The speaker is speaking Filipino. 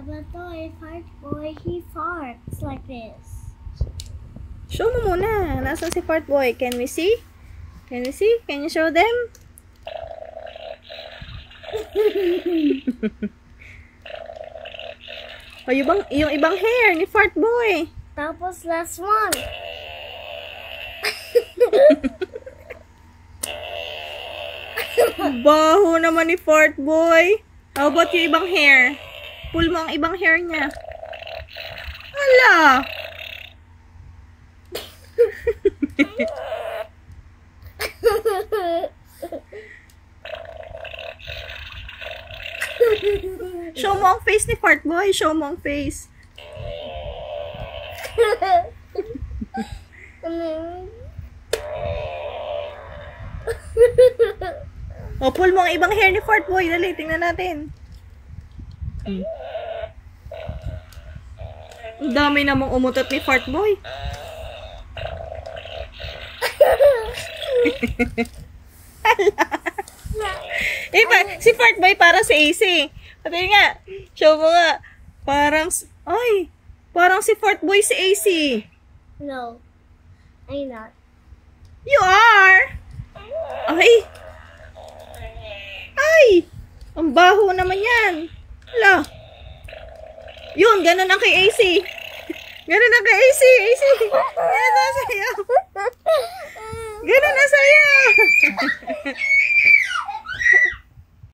but the fart boy, he farts like this. Show mo muna. Nasaan si fart boy? Can we see? Can we see? Can you show them? O, yung ibang hair ni fart boy. Tapos last one. Baho naman ni fart boy. How about yung ibang hair? Pull mo ang ibang hair niya. Hala! Show mo ang face ni fart boy. Show mo ang face. O, pull mo ang ibang hair ni fart boy. Dali, tingnan natin. Ang dami namang umutot ni fart boy. Si fart boy para si AC. Pati nga, show mo nga. Parang si fart boy si AC. No, I'm not. You are! Ay! Ang baho naman yan. Hala. Yun, ganun ang kay AC. Ganun ang kay AC. AC. Ganun na sa'yo. Ganun na sa'yo.